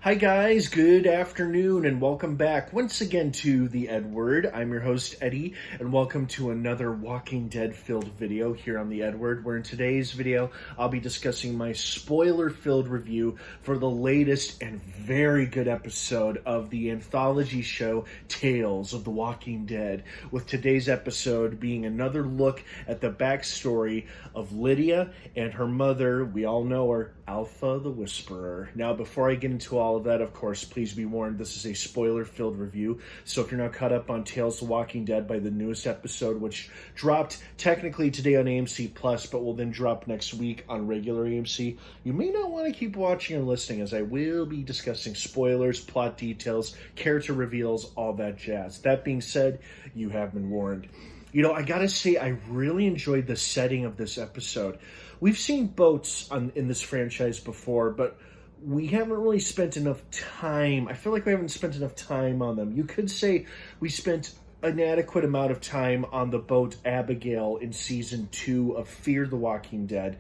Hi guys, good afternoon and welcome back once again to the EdWord. I'm your host Eddie and welcome to another Walking Dead filled video here on the EdWord, where in today's video I'll be discussing my spoiler filled review for the latest and very good episode of the anthology show Tales of the Walking Dead, with today's episode being another look at the backstory of Lydia and her mother. We all know her, Alpha the Whisperer. Now, before I get into all of that, of course, please be warned, this is a spoiler-filled review. So if you're not caught up on Tales of the Walking Dead by the newest episode, which dropped technically today on AMC Plus, but will then drop next week on regular AMC, you may not want to keep watching and listening, as I will be discussing spoilers, plot details, character reveals, all that jazz. That being said, you have been warned. You know, I gotta say, I really enjoyed the setting of this episode. We've seen boats in this franchise before, but we haven't really spent enough time. I feel like we haven't spent enough time on them. You could say we spent an adequate amount of time on the boat Abigail in season 2 of Fear the Walking Dead,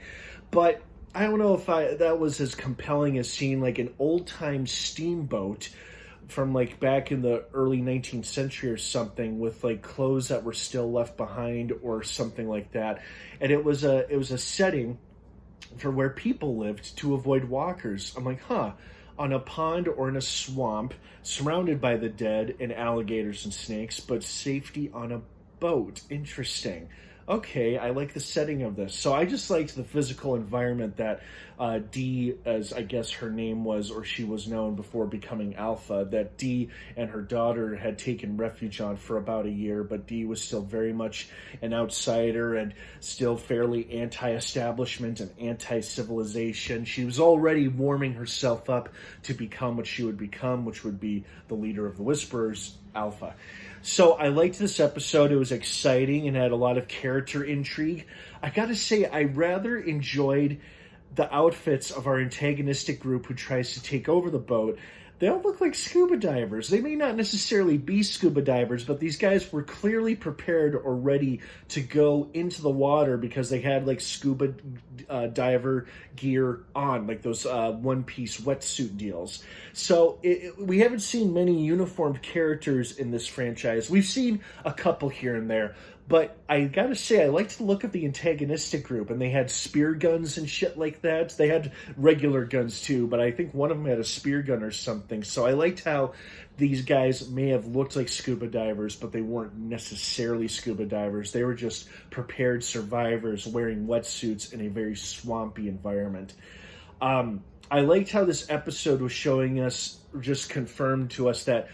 but I don't know if that was as compelling as seeing like an old-time steamboat from like back in the early 19th century or something, with like clothes that were still left behind or something like that. And it was a setting for where people lived to avoid walkers. I'm like, on a pond or in a swamp, surrounded by the dead and alligators and snakes, but safety on a boat. Interesting. Okay, I like the setting of this. So I just liked the physical environment that Dee, as I guess her name was, or she was known before becoming Alpha, that Dee and her daughter had taken refuge on for about a year, but Dee was still very much an outsider and still fairly anti-establishment and anti-civilization. She was already warming herself up to become what she would become, which would be the leader of the Whisperers, Alpha. So I liked this episode. It was exciting and had a lot of character intrigue. I gotta say, I rather enjoyed the outfits of our antagonistic group who tries to take over the boat. They all look like scuba divers. They may not necessarily be scuba divers, but these guys were clearly prepared or ready to go into the water because they had like scuba diver gear on, like those one-piece wetsuit deals. So we haven't seen many uniformed characters in this franchise. We've seen a couple here and there, but I gotta say, I liked the look of the antagonistic group, and they had spear guns and shit like that. They had regular guns too, but I think one of them had a spear gun or something. So I liked how these guys may have looked like scuba divers, but they weren't necessarily scuba divers. They were just prepared survivors wearing wetsuits in a very swampy environment. I liked how this episode was showing us, just confirmed to us, that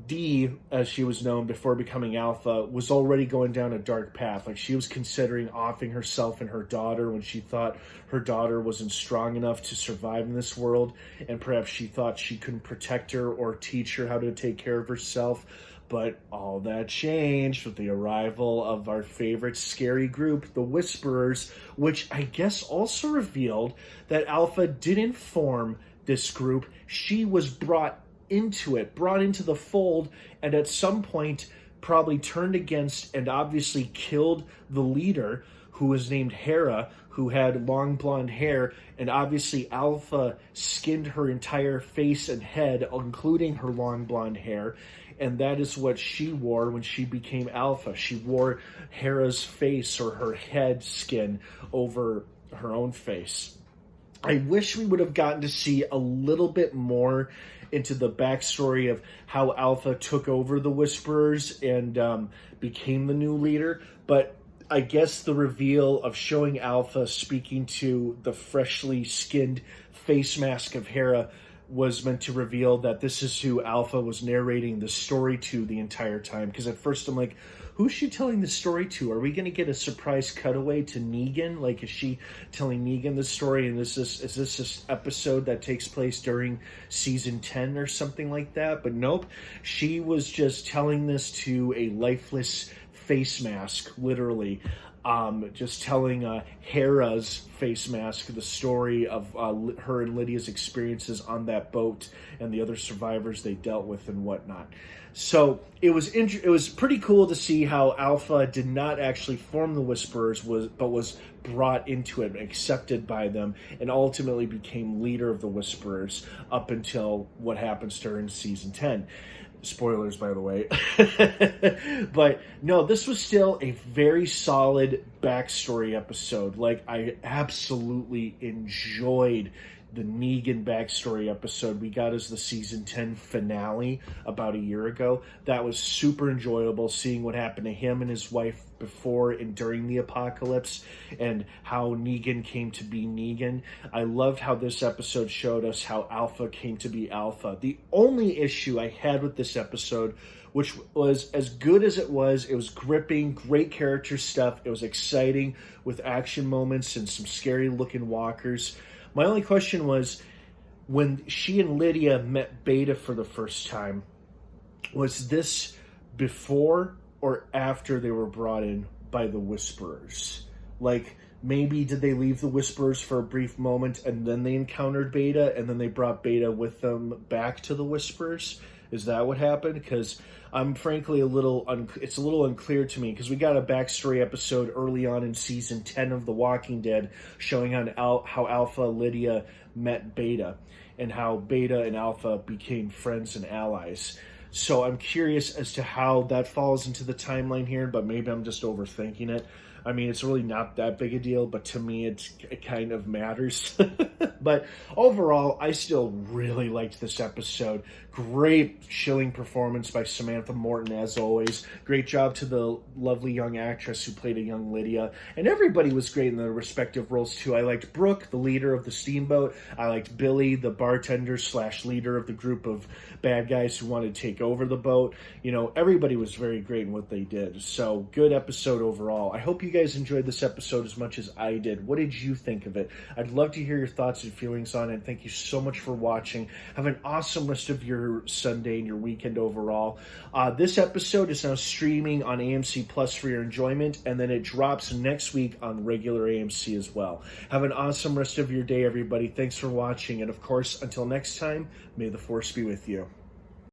Dee, as she was known before becoming Alpha, was already going down a dark path. Like, she was considering offing herself and her daughter when she thought her daughter wasn't strong enough to survive in this world, and perhaps she thought she couldn't protect her or teach her how to take care of herself. But all that changed with the arrival of our favorite scary group, the Whisperers, which I guess also revealed that Alpha didn't form this group. She was brought into the fold, and at some point probably turned against and obviously killed the leader, who was named Hera, who had long blonde hair, and obviously Alpha skinned her entire face and head, including her long blonde hair, and that is what she wore when she became Alpha. She wore Hera's face, or her head skin, over her own face. I wish we would have gotten to see a little bit more into the backstory of how Alpha took over the Whisperers and became the new leader, but I guess the reveal of showing Alpha speaking to the freshly skinned face mask of Hera was meant to reveal that this is who Alpha was narrating the story to the entire time. Because at first I'm like, who's she telling the story to? Are we going to get a surprise cutaway to Negan? Like, is she telling Negan the story? And is this episode that takes place during season 10 or something like that? But nope, she was just telling this to a lifeless face mask, literally. just telling Hera's face mask the story of her and Lydia's experiences on that boat and the other survivors they dealt with and whatnot. So it was pretty cool to see how Alpha did not actually form the Whisperers, but was brought into it, accepted by them, and ultimately became leader of the Whisperers up until what happens to her in season 10. Spoilers, by the way. But no, this was still a very solid backstory episode. Like, I absolutely enjoyed the Negan backstory episode we got as the season 10 finale about a year ago. That was super enjoyable, seeing what happened to him and his wife before and during the apocalypse, and how Negan came to be Negan. I loved how this episode showed us how Alpha came to be Alpha. The only issue I had with this episode, which was as good as it was gripping, great character stuff, it was exciting with action moments and some scary looking walkers. My only question was, when she and Lydia met Beta for the first time, was this before or after they were brought in by the Whisperers? Like, maybe did they leave the Whisperers for a brief moment and then they encountered Beta and then they brought Beta with them back to the Whisperers? Is that what happened? Because I'm frankly it's a little unclear to me, because we got a backstory episode early on in season 10 of The Walking Dead showing how Alpha Lydia met Beta and how Beta and Alpha became friends and allies. So I'm curious as to how that falls into the timeline here, but maybe I'm just overthinking it. I mean, it's really not that big a deal, but to me, it kind of matters. But overall, I still really liked this episode. Great chilling performance by Samantha Morton, as always. Great job to the lovely young actress who played a young Lydia. And everybody was great in their respective roles, too. I liked Brooke, the leader of the steamboat. I liked Billy, the bartender / leader of the group of bad guys who wanted to take over the boat. You know, everybody was very great in what they did. So, good episode overall. I hope you guys enjoyed this episode as much as I did. What did you think of it? I'd love to hear your thoughts and feelings on it. Thank you so much for watching. Have an awesome rest of your Sunday and your weekend overall. This episode is now streaming on AMC Plus for your enjoyment, and then it drops next week on regular AMC as well. Have an awesome rest of your day, everybody. Thanks for watching, and of course, until next time, may the Force be with you.